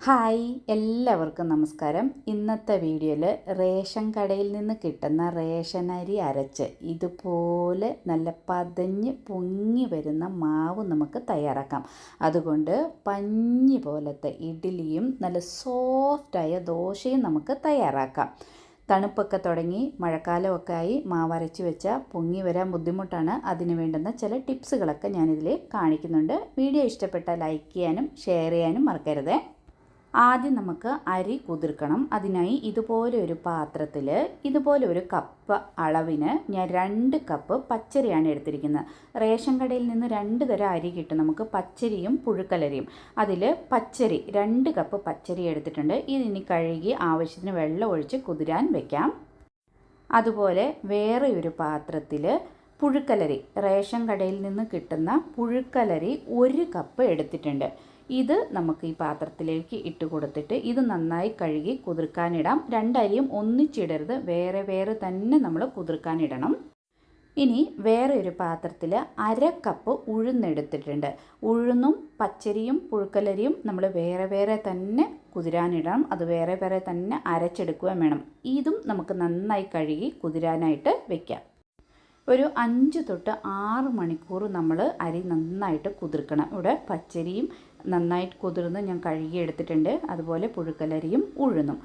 Hi, എല്ലാവർക്കും നമസ്കാരം. ഇന്നത്തെ വീഡിയോയിൽ റേഷൻ കടയിൽ നിന്ന് കിട്ടുന്ന റേഷൻ അരി അരച്ച് ഇതുപോലെ നല്ല പതഞ്ഞ് പൊങ്ങി വരുന്ന മാവ് നമുക്ക് തയ്യാറാക്കാം. അതുകൊണ്ട് പഞ്ഞി പോലത്തെ ഇഡ്ഡലിയും നല്ല സോഫ്റ്റായ ദോശയും നമുക്ക് തയ്യാറാക്കാം. തണുപ്പൊക്കെ തുടങ്ങി മഴക്കാലമൊക്കെ ആയി മാവരച്ച് വെച്ചാൽ പൊങ്ങി വരാൻ ബുദ്ധിമുട്ടാണ്. അതിന് വേണ്ടുന്ന ചില ടിപ്സുകളൊക്കെ ഞാനിതിൽ കാണിക്കുന്നുണ്ട്. വീഡിയോ ഇഷ്ടപ്പെട്ടാൽ ലൈക്ക് ചെയ്യാനും ഷെയർ ചെയ്യാനും മറക്കരുത്. ആദ്യം നമുക്ക് അരി കുതിർക്കണം. അതിനായി ഇതുപോലെ ഒരു പാത്രത്തിൽ ഇതുപോലെ ഒരു കപ്പ് അളവിന് ഞാൻ 2 കപ്പ് പച്ചരിയാണ് എടുത്തിരിക്കുന്നത്. റേഷൻ കടയിൽ നിന്ന് 2 തരം അരി കിട്ടും നമുക്ക്, പച്ചരിയും പുഴുക്കലരിയും. അതിൽ പച്ചരി 2 കപ്പ് പച്ചരി എടുത്തിട്ടുണ്ട്. ഇതിനി കഴുകി ആവശ്യത്തിന് വെള്ളം ഒഴിച്ച് കുതിരാൻ വെക്കാം. അതുപോലെ വേറെ ഒരു പാത്രത്തിൽ പുഴുക്കലരി, റേഷൻ കടയിൽ നിന്ന് കിട്ടുന്ന പുഴുക്കലരി 1 കപ്പ് എടുത്തിട്ടുണ്ട്. ഇത് നമുക്ക് ഈ പാത്രത്തിലേക്ക് ഇട്ട് കൊടുത്തിട്ട് ഇത് നന്നായി കഴുകി കുതിർക്കാനിടാം. 2 അരിയും ഒന്നിച്ചിടരുത്, വേറെ വേറെ തന്നെ നമ്മൾ കുതിർക്കാനിടണം. ഇനി വേറെ ഒരു പാത്രത്തിൽ 1/2 കപ്പ് ഉഴുന്നെടുത്തിട്ടുണ്ട്. ഉഴുന്നും പച്ചരിയും പുഴുക്കലരിയും നമ്മൾ വേറെ വേറെ തന്നെ കുതിരാനിടണം. അത് വേറെ വേറെ തന്നെ അരച്ചെടുക്കുകയും വേണം. ഇതും നമുക്ക് നന്നായി കഴുകി കുതിരാനായിട്ട് വെക്കാം. ഒരു 5 തൊട്ട് 6 മണിക്കൂർ നമ്മൾ അരി നന്നായിട്ട് കുതിർക്കണം. ഇവിടെ പച്ചരിയും നന്നായിട്ട് കുതിർന്ന് ഞാൻ കഴുകി എടുത്തിട്ടുണ്ട്. അതുപോലെ പുഴുക്കലരിയും ഉഴുന്നും.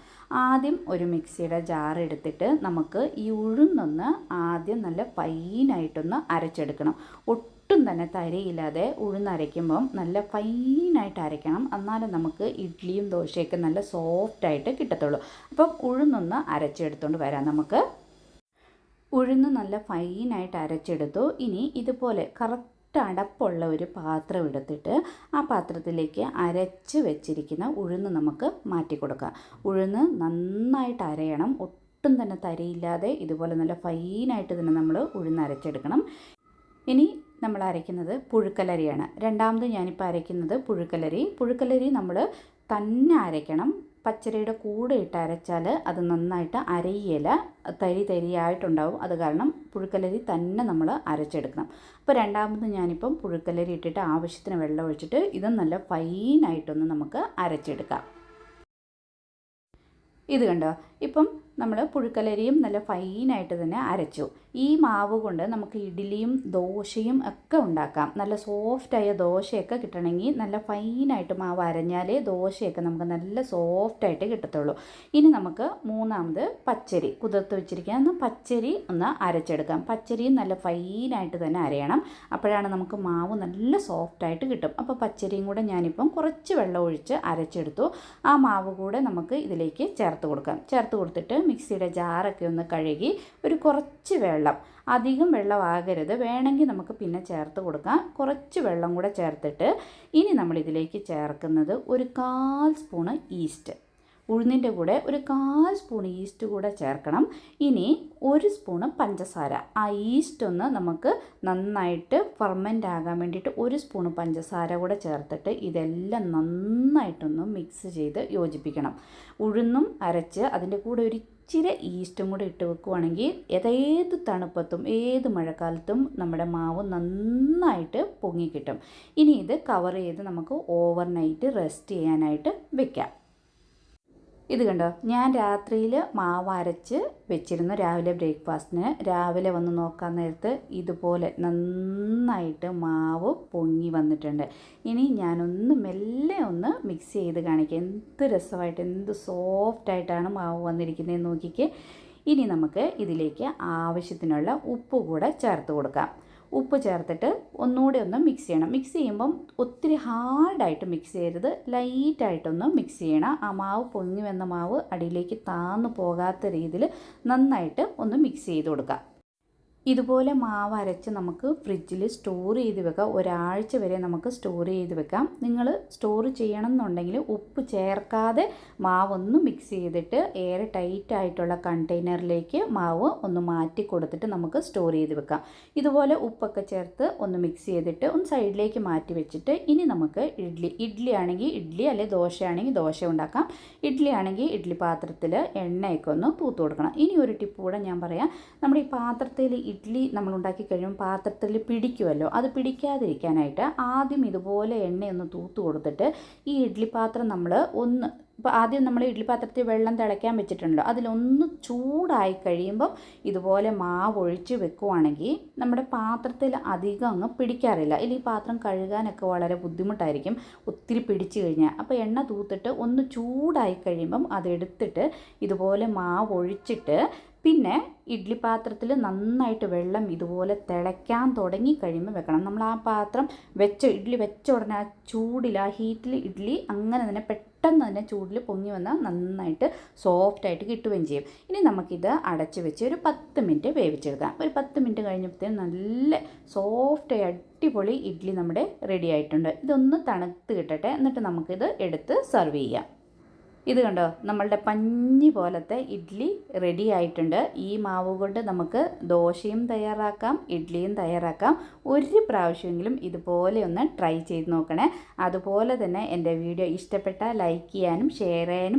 ആദ്യം ഒരു മിക്സിയുടെ ജാർ എടുത്തിട്ട് നമുക്ക് ഈ ഉഴുന്നൊന്ന് ആദ്യം നല്ല ഫൈനായിട്ടൊന്ന് അരച്ചെടുക്കണം. ഒട്ടും തന്നെ തരിയില്ലാതെ ഉഴുന്നരയ്ക്കുമ്പം നല്ല ഫൈനായിട്ട് അരയ്ക്കണം. എന്നാലും നമുക്ക് ഇഡ്ഡലിയും ദോശയൊക്കെ നല്ല സോഫ്റ്റായിട്ട് കിട്ടത്തുള്ളൂ. അപ്പം ഉഴുന്നൊന്ന് അരച്ചെടുത്തുകൊണ്ട് വരാം നമുക്ക്. ഉഴുന്ന് നല്ല ഫൈനായിട്ട് അരച്ചെടുത്തു. ഇനി ഇതുപോലെ കറക്റ്റ് അടപ്പുള്ള ഒരു പാത്രം എടുത്തിട്ട് ആ പാത്രത്തിലേക്ക് അരച്ച് വെച്ചിരിക്കുന്ന ഉഴുന്ന് നമുക്ക് മാറ്റി കൊടുക്കാം. ഉഴുന്ന് നന്നായിട്ട് അരയണം. ഒട്ടും തന്നെ തരിയില്ലാതെ ഇതുപോലെ നല്ല ഫൈനായിട്ട് തന്നെ നമ്മൾ ഉഴുന്ന് അരച്ചെടുക്കണം. ഇനി നമ്മൾ അരയ്ക്കുന്നത് പുഴുക്കലരിയാണ്. രണ്ടാമത് ഞാനിപ്പോൾ അരയ്ക്കുന്നത് പുഴുക്കലരി നമ്മൾ തന്നെ അരയ്ക്കണം. പച്ചരിയുടെ കൂടെ ഇട്ട് അരച്ചാൽ അത് നന്നായിട്ട് അരയില, തരിയായിട്ടുണ്ടാവും. അത് കാരണം പുഴുക്കലരി തന്നെ നമ്മൾ അരച്ചെടുക്കണം. അപ്പോൾ രണ്ടാമത് ഞാനിപ്പം പുഴുക്കലരി ഇട്ടിട്ട് ആവശ്യത്തിന് വെള്ളം ഒഴിച്ചിട്ട് ഇത് നല്ല ഫൈനായിട്ടൊന്ന് നമുക്ക് അരച്ചെടുക്കാം. ഇത് കണ്ടോ, ഇപ്പം നമ്മൾ പുഴുക്കലരിയും നല്ല ഫൈനായിട്ട് തന്നെ അരച്ചു. ഈ മാവ് കൊണ്ട് നമുക്ക് ഇഡ്ഡലിയും ദോശയും ഒക്കെ ഉണ്ടാക്കാം. നല്ല സോഫ്റ്റായ ദോശയൊക്കെ കിട്ടണമെങ്കിൽ നല്ല ഫൈനായിട്ട് മാവ് അരഞ്ഞാലേ ദോശയൊക്കെ നമുക്ക് നല്ല സോഫ്റ്റായിട്ട് കിട്ടത്തുള്ളൂ. ഇനി നമുക്ക് മൂന്നാമത് പച്ചരി കുതിർത്ത് വെച്ചിരിക്കുന്ന പച്ചരി ഒന്ന് അരച്ചെടുക്കാം. പച്ചരിയും നല്ല ഫൈനായിട്ട് തന്നെ അരയണം. അപ്പോഴാണ് നമുക്ക് മാവ് നല്ല സോഫ്റ്റായിട്ട് കിട്ടും. അപ്പോൾ പച്ചരിയും കൂടെ ഞാനിപ്പം കുറച്ച് വെള്ളം ഒഴിച്ച് അരച്ചെടുത്തു. ആ മാവ് കൂടെ നമുക്ക് ഇതിലേക്ക് ചേർത്ത് കൊടുക്കാം. ചേർത്ത് കൊടുത്തിട്ട് മിക്സിയുടെ ജാറൊക്കെ ഒന്ന് കഴുകി ഒരു കുറച്ച് വെള്ളം, അധികം വെള്ളമാകരുത്, വേണമെങ്കിൽ നമുക്ക് പിന്നെ ചേർത്ത് കൊടുക്കാം. കുറച്ച് വെള്ളം കൂടെ ചേർത്തിട്ട് ഇനി നമ്മളിതിലേക്ക് ചേർക്കുന്നത് ഒരു 1/4 സ്പൂണ് ഈസ്റ്റ്. ഉഴുന്നിൻ്റെ കൂടെ ഒരു 1/4 സ്പൂൺ ഈസ്റ്റ് കൂടെ ചേർക്കണം. ഇനി 1 സ്പൂണ് പഞ്ചസാര. ആ ഈസ്റ്റ് ഒന്ന് നമുക്ക് നന്നായിട്ട് ഫെർമെൻ്റ് ആകാൻ വേണ്ടിയിട്ട് 1 സ്പൂണ് പഞ്ചസാര കൂടെ ചേർത്തിട്ട് ഇതെല്ലാം നന്നായിട്ടൊന്ന് മിക്സ് ചെയ്ത് യോജിപ്പിക്കണം. ഉഴുന്നും അരച്ച് അതിൻ്റെ കൂടെ ഒരു ഇച്ചിരി ഈസ്റ്റും കൂടെ ഇട്ട് വെക്കുവാണെങ്കിൽ ഏത് തണുപ്പത്തും ഏത് മഴക്കാലത്തും നമ്മുടെ മാവ് നന്നായിട്ട് പൊങ്ങിക്കിട്ടും. ഇനി ഇത് കവർ ചെയ്ത് നമുക്ക് ഓവർനൈറ്റ് റെസ്റ്റ് ചെയ്യാനായിട്ട് വെക്കാം. ഇത് കണ്ടോ, ഞാൻ രാത്രിയിൽ മാവ് അരച്ച് വെച്ചിരുന്നു. രാവിലെ ബ്രേക്ക്ഫാസ്റ്റിന് രാവിലെ വന്ന് നോക്കാൻ നേരത്ത് ഇതുപോലെ നന്നായിട്ട് മാവ് പൊങ്ങി വന്നിട്ടുണ്ട്. ഇനി ഞാനൊന്ന് മെല്ലെ ഒന്ന് മിക്സ് ചെയ്ത് കാണിക്കാം. എന്ത് രസമായിട്ട്, എന്ത് സോഫ്റ്റായിട്ടാണ് മാവ് വന്നിരിക്കുന്നതെന്ന് നോക്കിക്കേ. ഇനി നമുക്ക് ഇതിലേക്ക് ആവശ്യത്തിനുള്ള ഉപ്പ് കൂടെ ചേർത്ത് കൊടുക്കാം. ഉപ്പ് ചേർത്തിട്ട് ഒന്നുകൂടി ഒന്ന് മിക്സ് ചെയ്യണം. മിക്സ് ചെയ്യുമ്പം ഒത്തിരി ഹാർഡായിട്ട് മിക്സ് ചെയ്യരുത്, ലൈറ്റായിട്ടൊന്ന് മിക്സ് ചെയ്യണം. ആ മാവ് പൊങ്ങി വന്ന മാവ് അടിയിലേക്ക് താന്നു പോകാത്ത രീതിയിൽ നന്നായിട്ട് ഒന്ന് മിക്സ് ചെയ്ത് കൊടുക്കാം. ഇതുപോലെ മാവ് അരച്ച് നമുക്ക് ഫ്രിഡ്ജിൽ സ്റ്റോർ ചെയ്ത് വെക്കാം. ഒരാഴ്ച വരെ നമുക്ക് സ്റ്റോർ ചെയ്ത് വെക്കാം. നിങ്ങൾ സ്റ്റോർ ചെയ്യണം എന്നുണ്ടെങ്കിൽ ഉപ്പ് ചേർക്കാതെ മാവൊന്ന് മിക്സ് ചെയ്തിട്ട് എയർ ടൈറ്റ് ആയിട്ടുള്ള കണ്ടെയ്നറിലേക്ക് മാവ് ഒന്ന് മാറ്റി കൊടുത്തിട്ട് നമുക്ക് സ്റ്റോർ ചെയ്ത് വെക്കാം. ഇതുപോലെ ഉപ്പൊക്കെ ചേർത്ത് ഒന്ന് മിക്സ് ചെയ്തിട്ട് ഒന്ന് സൈഡിലേക്ക് മാറ്റി വെച്ചിട്ട് ഇനി നമുക്ക് ഇഡ്ഡലി ആണെങ്കിൽ ഇഡ്ഡലി, അല്ലെങ്കിൽ ദോശ ആണെങ്കിൽ ദോശ ഉണ്ടാക്കാം. ഇഡ്ഡലി ആണെങ്കിൽ ഇഡ്ഡലി പാത്രത്തിൽ എണ്ണയൊക്കെ ഒന്ന് തൂത്ത് കൊടുക്കണം. ഇനി ഒരു ടിപ്പ് കൂടെ ഞാൻ പറയാം. നമ്മുടെ ഈ പാത്രത്തിൽ ഇഡ്ഡലി നമ്മൾ ഉണ്ടാക്കി കഴിയുമ്പോൾ പാത്രത്തിൽ പിടിക്കുമല്ലോ, അത് പിടിക്കാതിരിക്കാനായിട്ട് ആദ്യം ഇതുപോലെ എണ്ണയൊന്ന് തൂത്ത് കൊടുത്തിട്ട് ഈ ഇഡ്ഡലി പാത്രം നമ്മൾ ഒന്ന്, ഇപ്പോൾ ആദ്യം നമ്മൾ ഇഡ്ഡലി പാത്രത്തിൽ വെള്ളം തിളയ്ക്കാൻ വെച്ചിട്ടുണ്ടല്ലോ, അതിലൊന്ന് ചൂടായി കഴിയുമ്പം ഇതുപോലെ മാവ് ഒഴിച്ച് വെക്കുവാണെങ്കിൽ നമ്മുടെ പാത്രത്തിൽ അധികം അങ്ങ് പിടിക്കാറില്ല. ഇല്ലെങ്കിൽ പാത്രം കഴുകാനൊക്കെ വളരെ ബുദ്ധിമുട്ടായിരിക്കും ഒത്തിരി പിടിച്ചു കഴിഞ്ഞാൽ. അപ്പോൾ എണ്ണ തൂത്തിട്ട് ഒന്ന് ചൂടായി കഴിയുമ്പം അതെടുത്തിട്ട് ഇതുപോലെ മാവ് ഒഴിച്ചിട്ട് പിന്നെ ഇഡ്ഡലി പാത്രത്തിൽ നന്നായിട്ട് വെള്ളം ഇതുപോലെ തിളയ്ക്കാൻ തുടങ്ങി കഴിയുമ്പോൾ വെക്കണം. നമ്മൾ ആ പാത്രം ഇഡ്ഡലി വെച്ച ഉടനെ ആ ചൂടിൽ, ആ ഹീറ്റിൽ ഇഡ്ഡലി അങ്ങനെ തന്നെ പെട്ടെന്ന് തന്നെ ചൂടിൽ പൊങ്ങി വന്നാൽ നന്നായിട്ട് സോഫ്റ്റായിട്ട് കിട്ടുകയും ചെയ്യും. ഇനി നമുക്കിത് അടച്ച് വെച്ച് ഒരു 10 മിനിറ്റ് വേവിച്ചെടുക്കാം. ഒരു 10 മിനിറ്റ് കഴിഞ്ഞപ്പോഴത്തേനും നല്ല സോഫ്റ്റായി അടിപൊളി ഇഡ്ഡലി നമ്മുടെ റെഡി ആയിട്ടുണ്ട്. ഇതൊന്ന് തണുത്ത് കിട്ടട്ടെ, എന്നിട്ട് നമുക്കിത് എടുത്ത് സെർവ് ചെയ്യാം. ഇത് കണ്ടോ, നമ്മളുടെ പഞ്ഞി പോലത്തെ ഇഡ്ഡലി റെഡി ആയിട്ടുണ്ട്. ഈ മാവ് കൊണ്ട് നമുക്ക് ദോശയും തയ്യാറാക്കാം, ഇഡ്ഡലിയും തയ്യാറാക്കാം. ഒരു പ്രാവശ്യമെങ്കിലും ഇതുപോലെ ഒന്ന് ട്രൈ ചെയ്ത് നോക്കണേ. അതുപോലെ തന്നെ എൻ്റെ വീഡിയോ ഇഷ്ടപ്പെട്ടാൽ ലൈക്ക് ചെയ്യാനും ഷെയർ ചെയ്യാനും